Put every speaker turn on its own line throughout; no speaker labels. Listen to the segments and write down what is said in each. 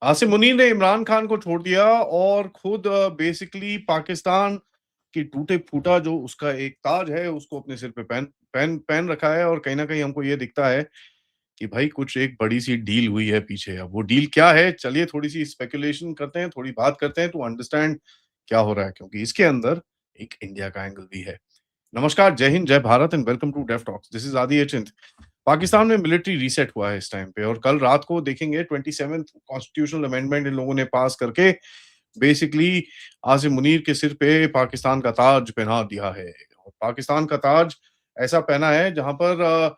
आसिम मुनीर ने इमरान खान को छोड़ दिया और खुद बेसिकली पाकिस्तान की टूटे-फूटा जो उसका एक ताज है, उसको अपने सिर पे पहन पहन पहन रखा है और कहीं न कहीं हमको ये दिखता है कि भाई कुछ एक बड़ी-सी डील हुई है पीछे। अब वो डील क्या है? चलिए थोड़ी-सी स्पेकुलेशन करते हैं, थोड़ी बात करते हैं टू अंडरस्टैंड क्या हो रहा है क्योंकि इसके अंदर एक इंडिया का एंगल भी है। नमस्कार, जय हिंद, जय Bharat and welcome to Deaf Talks. This is Adi Achint. Pakistan में मिलिट्री रीसेट हुआ है इस टाइम पे और कल रात को देखेंगे 27th कॉन्स्टिट्यूशनल अमेंडमेंट इन लोगों ने पास करके बेसिकली आसिम मुनीर के सिर पे पाकिस्तान का ताज पहना दिया है। और पाकिस्तान का ताज ऐसा पहना है जहां पर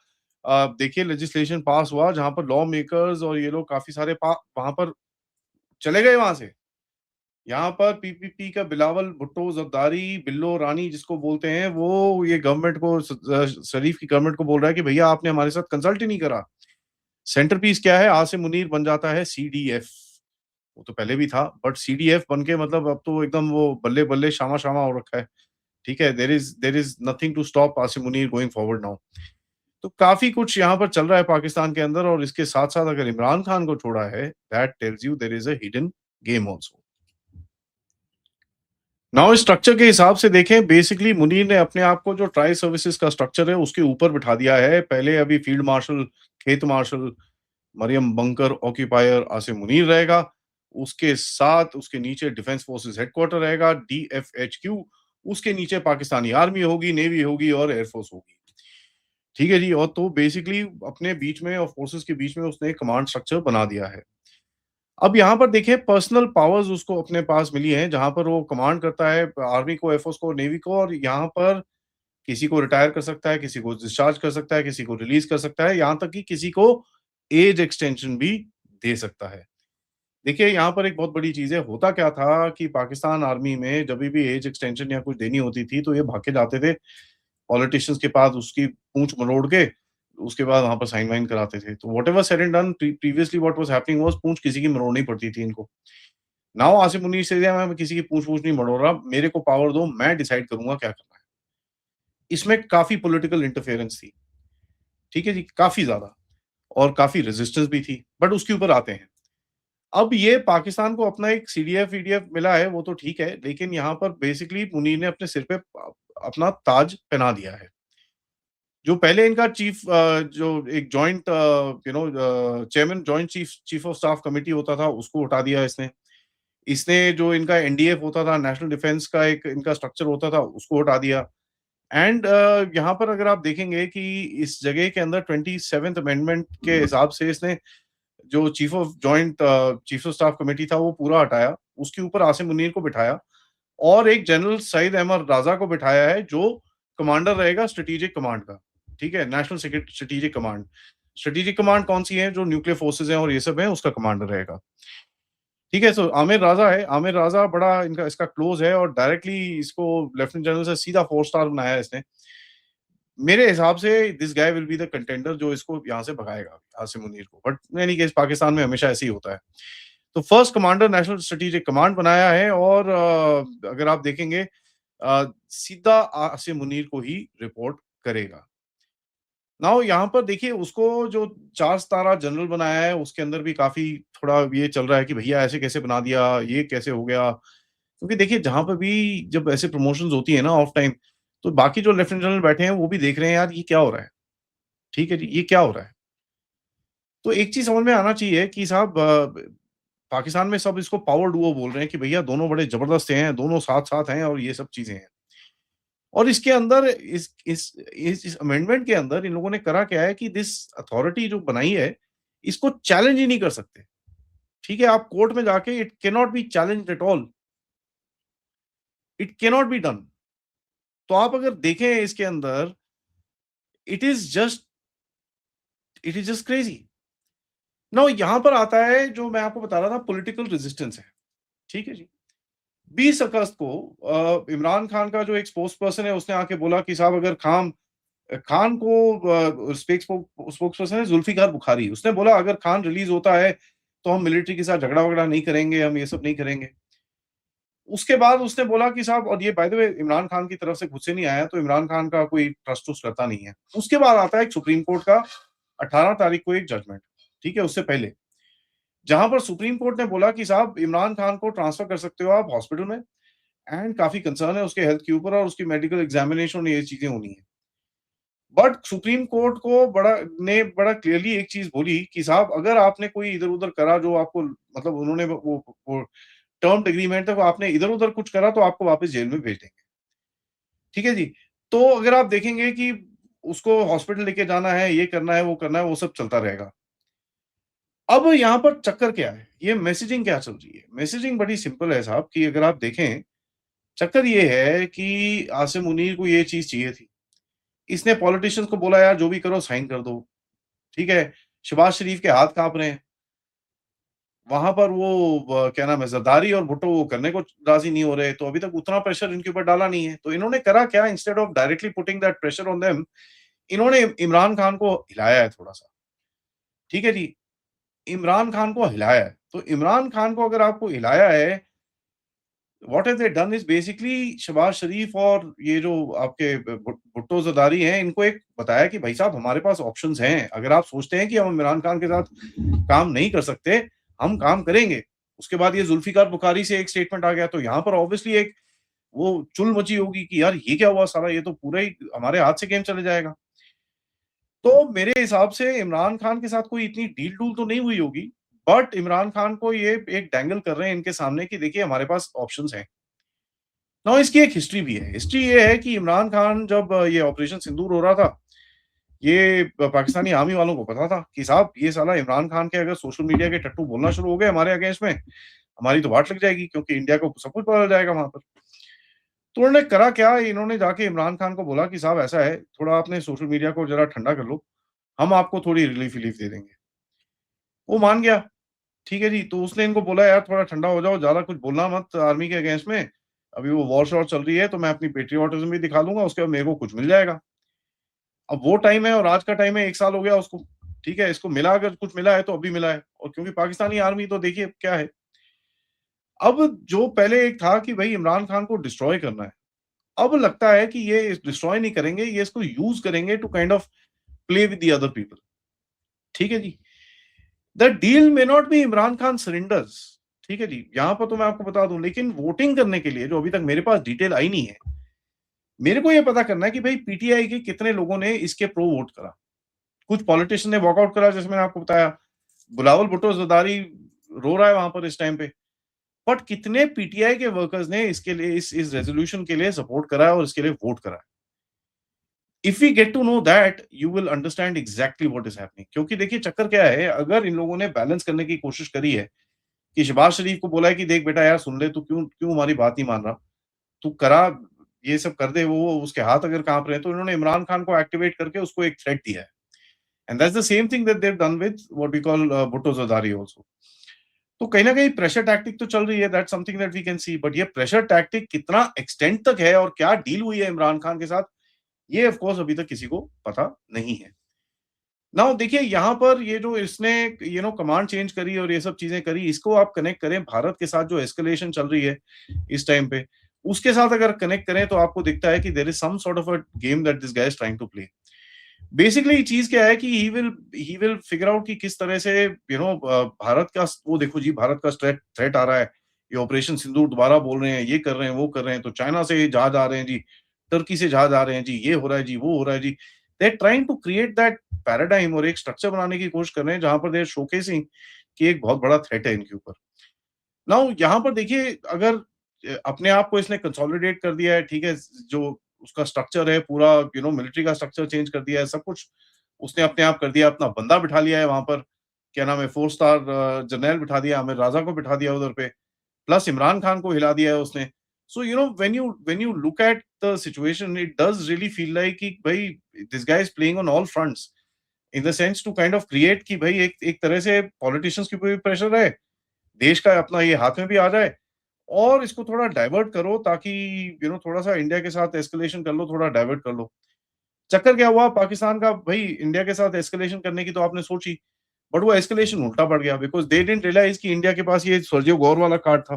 देखिए लेजिस्लेशन पास हुआ जहां पर लॉ मेकर्स और ये लोग काफी सारे वहां पर चले गए वहां से। यहाँ पर पीपीपी का बिलावल भुट्टो जरदारी बिल्लो रानी जिसको बोलते हैं वो ये गवर्नमेंट को शरीफ की गवर्नमेंट को बोल रहा है कि भैया आपने हमारे साथ कंसल्ट ही नहीं करा। सेंटर पीस क्या है? आसिम मुनीर बन जाता है सीडीएफ। वो तो पहले भी था बट सीडीएफ बन के मतलब अब तो एकदम वो बल्ले बल्ले शामा शामा हो रखा है। ठीक है, there is nothing to stop Asim Munir going forward now. तो काफी कुछ यहाँ पर चल रहा है पाकिस्तान के अंदर और इसके साथ साथ अगर इमरान खान को छोड़ा है that tells you there is a hidden game also. Now इस स्ट्रक्चर के हिसाब से देखें बेसिकली मुनीर ने अपने आप को जो ट्राई सर्विसेज का स्ट्रक्चर है उसके ऊपर बिठा दिया है। पहले अभी फील्ड मार्शल, खेत marshal Maryam bunker occupier Asim Munir रहेगा। उसके साथ उसके नीचे डिफेंस फोर्सेस हेडक्वार्टर रहेगा डीएफएचक्यू। उसके नीचे पाकिस्तानी आर्मी होगी, नेवी होगी और एयरफोर्स होगी। ठीक है जी। और तो बेसिकली अपने बीच में और फोर्सेस के बीच में उसने कमांड स्ट्रक्चर बना दिया है। अब यहाँ पर देखिए पर्सनल पावर्स उसको अपने पास मिली हैं जहां पर वो कमांड करता है आर्मी को, एयरफोर्स को, नेवी को। और यहाँ पर किसी को रिटायर कर सकता है, किसी को डिस्चार्ज कर सकता है, किसी को रिलीज कर सकता है, यहाँ तक कि किसी को एज एक्सटेंशन भी दे सकता है। देखिए यहाँ पर एक बहुत बड़ी चीज है। होता क्या था कि पाकिस्तान आर्मी में जब भी एज एक्सटेंशन या कुछ देनी होती थी तो ये भाग के जाते थे पॉलिटिशियंस के पास, उसकी पूंछ मरोड़ के उसके बाद वहां पर साइन वाइन कराते थे। तो what ever said and done previously what was happening was पूंछ किसी की मरोड़नी पड़ती थी इनको। नाउ आसिम मुनीर से मैं किसी की पूंछ पूछ नहीं मरोड़ रहा, मेरे को पावर दो, मैं डिसाइड करूंगा क्या करना है। इसमें काफी पॉलिटिकल इंटरफेरेंस थी। ठीक है जी, काफी ज्यादा। और काफी रेजिस्टेंस भी थी बट उसके ऊपर आते हैं। अब ये पाकिस्तान को अपना एक सीडीएफ वीडीएफ मिला है वो तो ठीक है, लेकिन यहाँ पर बेसिकली मुनीर ने अपने सिर पे अपना ताज पहना दिया है। जो पहले इनका चीफ जो एक joint chairman joint chief chief of staff committee होता था उसको हटा दिया इसने। इसने जो इनका एनडीएफ होता था, नेशनल डिफेंस का एक इनका स्ट्रक्चर होता था, उसको हटा दिया। एंड यहाँ पर अगर आप देखेंगे कि इस जगह के अंदर 27th अमेंडमेंट के हिसाब से इसने जो चीफ ऑफ स्टाफ कमेटी था वो पूरा हटाया। उसके ऊपर आसिम मुनीर को बिठाया और एक जनरल सईद अहमद राजा को बिठाया है जो कमांडर रहेगा स्ट्रेटेजिक कमांड का। ठीक है, national strategic command. Strategic command कौन सी है? जो न्यूक्लियर फोर्सेज हैं और ये सब है, उसका कमांडर रहेगा। ठीक है, सो आमिर राजा है। आमिर राजा बड़ा इनका इसका क्लोज है और डायरेक्टली इसको लेफ्टिनेंट जनरल से सीधा 4 स्टार बनाया है इसने। मेरे हिसाब से this guy will be the contender जो इसको यहाँ से भगाएगा आसिम मुनीर को। बट एनी केस पाकिस्तान में हमेशा ऐसे ही होता है। तो first commander national strategic command बनाया है और अगर आप देखेंगे सीधा आसिम मुनीर को ही रिपोर्ट करेगा। नाउ यहाँ पर देखिए उसको जो 4 सितारा जनरल बनाया है उसके अंदर भी काफी थोड़ा ये चल रहा है कि भैया ऐसे कैसे बना दिया, ये कैसे हो गया। क्योंकि देखिए जहां पर भी जब ऐसे प्रमोशंस होती है ना ऑफ टाइम, तो बाकी जो लेफ्टिनेंट जनरल बैठे हैं वो भी देख रहे हैं यार ये क्या हो रहा है। ठीक है जी, ये क्या हो रहा है। तो एक चीज समझ में आना चाहिए कि साहब पाकिस्तान में सब इसको पावर डुओ बोल रहे हैं कि भैया दोनों बड़े जबरदस्त हैं, दोनों साथ साथ हैं और ये सब चीजें हैं। और इसके अंदर इस अमेंडमेंट के अंदर इन लोगों ने करा क्या है कि दिस अथॉरिटी जो बनाई है इसको चैलेंज ही नहीं कर सकते। ठीक है, आप कोर्ट में जाके it can not be challenged at all, it can not be done. तो आप अगर देखें इसके अंदर it is just it is just crazy. Now यहां पर आता है जो मैं आपको बता रहा था, पॉलिटिकल रेजिस्टेंस है। ठीक है जी। 20 अगस्त को इमरान खान का जो एक स्पोक्स पर्सन है उसने आके बोला कि साहब अगर खान खान को स्पोक्स पर्सन है जुल्फिकार बुखारी, उसने बोला अगर खान रिलीज होता है तो हम मिलिट्री के साथ झगड़ा वगड़ा नहीं करेंगे, हम ये सब नहीं करेंगे। उसके बाद उसने बोला कि साहब, और ये by the way Imran Khan की तरफ से खुद से नहीं आया, तो इमरान खान का कोई ट्रस्ट उस्ट करता नहीं है। उसके बाद आता है एक सुप्रीम कोर्ट का 18 तारीख को एक जजमेंट। ठीक है, उससे पहले जहां पर सुप्रीम कोर्ट ने बोला कि साहब इमरान खान को ट्रांसफर कर सकते हो आप हॉस्पिटल में, एंड काफी कंसर्न है उसके हेल्थ के ऊपर और उसकी मेडिकल एग्जामिनेशन ये चीजें होनी है। बट सुप्रीम कोर्ट को बड़ा क्लियरली एक चीज बोली कि साहब अगर आपने कोई इधर उधर करा जो आपको मतलब उन्होंने वो टर्म एग्रीमेंट है, वो आपने इधर उधर कुछ करा तो आपको वापस जेल में भेज देंगे। ठीक है जी। तो अगर आप देखेंगे कि उसको हॉस्पिटल लेके जाना है, ये करना है, वो करना है, वो सब चलता रहेगा। अब यहाँ पर चक्कर क्या है? ये मैसेजिंग क्या चल रही है? मैसेजिंग बड़ी सिंपल है साहब कि अगर आप देखें, चक्कर ये है कि आसिम मुनीर को ये चीज़ चाहिए थी। इसने पॉलिटिशियंस को बोला यार जो भी करो साइन कर दो, ठीक है? शहबाज शरीफ के हाथ काँप रहे हैं। वहाँ पर वो क्या नाम है ज़रदारी और भुट्टो वो करने को राज़ी नहीं हो रहे, तो अभी तक उतना प्रेशर इनके ऊपर डाला नहीं है। तो इन्होंने करा क्या, instead of directly putting that pressure on them, इन्होंने इमरान खान को हिलाया है थोड़ा-सा। ठीक है जी? इमरान खान को हिलाया है। तो इमरान खान को अगर आपको हिलाया है, what have they done is basically Shehbaz Sharif और ये जो आपके भुट्टो ज़रदारी हैं, इनको एक बताया कि भाई साहब हमारे पास ऑप्शंस हैं। अगर आप सोचते हैं कि हम इमरान खान के साथ काम नहीं कर सकते, हम काम करेंगे। उसके बाद ये ज़ुल्फ़िकार बुखारी से एक स्टेटमेंट आ गया, तो यहाँ पर ऑब्वियसली एक वो चुल मची होगी कि यार ये क्या हुआ साला, ये तो पूरा ही हमारे हाथ से गेम चले जाएगा। तो मेरे हिसाब से इमरान खान के साथ कोई इतनी डील-डूल तो नहीं हुई होगी, बट इमरान खान को ये एक डैंगल कर रहे हैं इनके सामने कि देखिए हमारे पास ऑप्शंस हैं। नाउ इसकी एक हिस्ट्री भी है। हिस्ट्री ये है कि इमरान खान जब ये ऑपरेशन सिंदूर हो रहा था, ये पाकिस्तानी आर्मी वालों को पता था कि साहब ये साला इमरान खान के अगर सोशल मीडिया के टट्टू बोलना शुरू हो गए हमारे अगेंस्ट में, हमारी तो वाट लग जाएगी क्योंकि इंडिया को सब कुछ पता चल जाएगा वहाँ पर। तो उन्होंने करा क्या, इन्होंने जाके इमरान खान को बोला कि साहब ऐसा है, थोड़ा आपने सोशल मीडिया को ज़रा ठंडा कर लो, हम आपको थोड़ी रिलीफ-विलीफ दे देंगे। वो मान गया, ठीक है जी, तो उसने इनको बोला यार थोड़ा ठंडा हो जाओ, ज़्यादा कुछ बोलना मत आर्मी के अगेंस्ट में, अभी वो वॉर-शॉर चल रही है तो मैं अपनी पैट्रियोटिज़्म भी दिखा दूँगा, उसके बाद मेरे को कुछ मिल जाएगा। अब वो टाइम है और आज का टाइम है, 1 साल हो गया उसको, ठीक है? इसको मिला अगर कुछ मिला है तो अभी मिला है और क्योंकि पाकिस्तानी आर्मी तो देखिए क्या है। अब जो पहले एक था कि भई इमरान खान को डिस्ट्रॉय करना है, अब लगता है कि ये डिस्ट्रॉय नहीं करेंगे, ये इसको यूज़ करेंगे to kind of play with the other people, ठीक है जी? The deal may not be Imran Khan surrenders, ठीक है जी? यहाँ पर तो मैं आपको बता दूँ, लेकिन वोटिंग करने के लिए जो अभी तक मेरे पास डिटेल आई नहीं है, मेरे को ये पता करना है कि भई पीटीआई के कितने लोगों ने इसके प्रो वोट करा। कुछ पॉलिटिशियन ने वॉकआउट करा जैसे मैंने आपको बताया, बिलावल भुट्टो ज़रदारी रो रहा है वहाँ पर इस टाइम पे। बट कितने पीटीआई के वर्कर्स ने इसके लिए इस रेज़ोल्यूशन के लिए सपोर्ट करा है और इसके लिए वोट करा है। If we get to know that you will understand exactly what is happening, क्योंकि देखिए चक्कर क्या है, अगर इन लोगों ने बैलेंस करने की कोशिश करी है कि शहबाज शरीफ को बोला है कि देख बेटा यार सुन ले, तू क्यों क्यों हमारी बात नहीं मान रहा? तू करा, ये सब कर दे, वो उसके हाथ अगर काँप रहे हैं, तो इन्होंने इमरान खान को एक्टिवेट करके उसको एक थ्रेट दिया है। And that's the same thing that they have done with what we call Bhutto Zardari also. तो कहीं न कहीं प्रेशर टैक्टिक तो चल रही है, that's something that we can see, but ये प्रेशर टैक्टिक कितना एक्सटेंड तक है और क्या डील हुई है इमरान खान के साथ, ये ऑफ कोर्स अभी तक किसी को पता नहीं है। नाउ देखिए यहाँ पर ये जो इसने कमांड चेंज करी और ये सब चीज़ें करी, इसको आप कनेक्ट करें भारत के साथ जो एस्केलेशन चल रही है इस टाइम पे, उसके साथ अगर कनेक्ट करें तो आपको दिखता है कि there is some sort of a game that this guy is trying to play. Basically चीज़ क्या है कि ही विल फिगर आउट कि किस तरह से भारत का वो देखो जी भारत का थ्रेट थ्रेट आ रहा है। ये ऑपरेशन सिंदूर दोबारा बोल रहे हैं, ये कर रहे हैं, वो कर रहे हैं, तो चाइना से जहाज़ आ रहे हैं जी, टर्की से जहाज़ आ रहे हैं जी, ये हो रहा है जी, वो हो रहा है जी। They are trying to create that paradigm और एक स्ट्रक्चर बनाने की कोशिश कर रहे हैं जहाँ पर दे आर शोकेसिंग कि एक बहुत बड़ा थ्रेट है इनके ऊपर। नाउ यहाँ पर देखिए अगर अपने आप को इसने कंसोलिडेट कर दिया है, ठीक है? जो उसका स्ट्रक्चर है पूरा मिलिट्री का स्ट्रक्चर चेंज कर दिया है, सब कुछ उसने अपने आप कर दिया, अपना बंदा बिठा लिया है वहाँ पर, क्या नाम है 4 स्टार जनरल बिठा दिया, आमिर राजा को बिठा दिया उधर पे, प्लस इमरान खान को हिला दिया है उसने। So when you look at the situation it does really feel like कि भई this guy is playing on all fronts in the sense to kind of create कि भई एक एक तरह से पॉलिटिशियंस के ऊपर भी प्रेशर रहे, देश का अपना ये हाथ में भी आ जाए और इसको थोड़ा डाइवर्ट करो ताकि थोड़ा-सा इंडिया के साथ एस्केलेशन कर लो, थोड़ा डाइवर्ट कर लो। चक्कर क्या हुआ पाकिस्तान का भई इंडिया के साथ एस्केलेशन करने की तो आपने सोची, बट वो एस्केलेशन उल्टा पड़ गया बिकॉज़ दे डिडन्ट रियलाइज़ कि इंडिया के पास ये सर्जियो गौर वाला कार्ड था।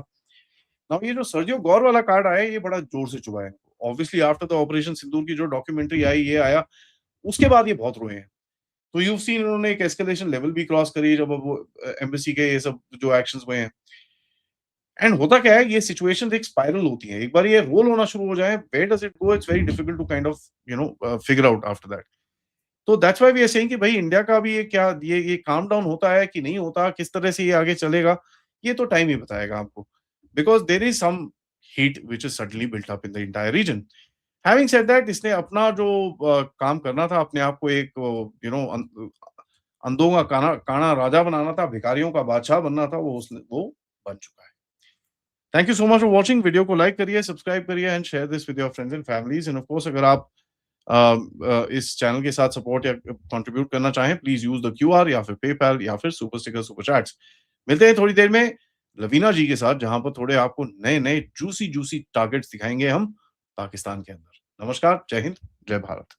नाउ ये जो सर्जियो गौर वाला कार्ड आया ये बड़ा जोर से चुभा है इनको। ऑब्वियसली आफ्टर द ऑपरेशन सिंदूर की जो डॉक्यूमेंट्री आई, ये आया, उसके बाद ये बहुत रोए हैं। तो यू सीन उन्होंने एक एस्केलेशन लेवल भी क्रॉस करी जब अब वो एम्बेसी के ये सब जो एक्शंस हुए हैं। एंड होता क्या है, ये सिचुएशंस एक स्पाइरल होती है। एक बार ये रोल होना शुरू हो जाए, where does it go? It's very difficult to kind of figure out after that. तो that's why we are saying कि भाई इंडिया का भी ये क्या ये काम डाउन होता है कि नहीं होता, किस तरह से ये आगे चलेगा, ये तो टाइम ही बताएगा आपको। Because there is some heat which is suddenly built up in the entire region. Having said that, इसने अपना जो काम करना था, अपने आप को एक अंधों का काना काना राजा बनाना था, भिखारियों का बादशाह बनना था, वो बन चुका है। Thank you so much for watching. Video को लाइक करिए, सब्सक्राइब करिए and share this with your friends and families. End of course अगर आप इस चैनल के साथ सपोर्ट या कंट्रीब्यूट करना चाहें, प्लीज़ यूज़ द क्यूआर या फिर पेपैल या फिर सुपर स्टिकर, सुपर चैट्स। मिलते हैं थोड़ी देर में लवीना जी के साथ, जहाँ पर थोड़े आपको नए-नए जूसी जूसी टारगेट्स दिखाएँगे हम पाकिस्तान के अंदर। नमस्कार, जय हिंद, जय भारत।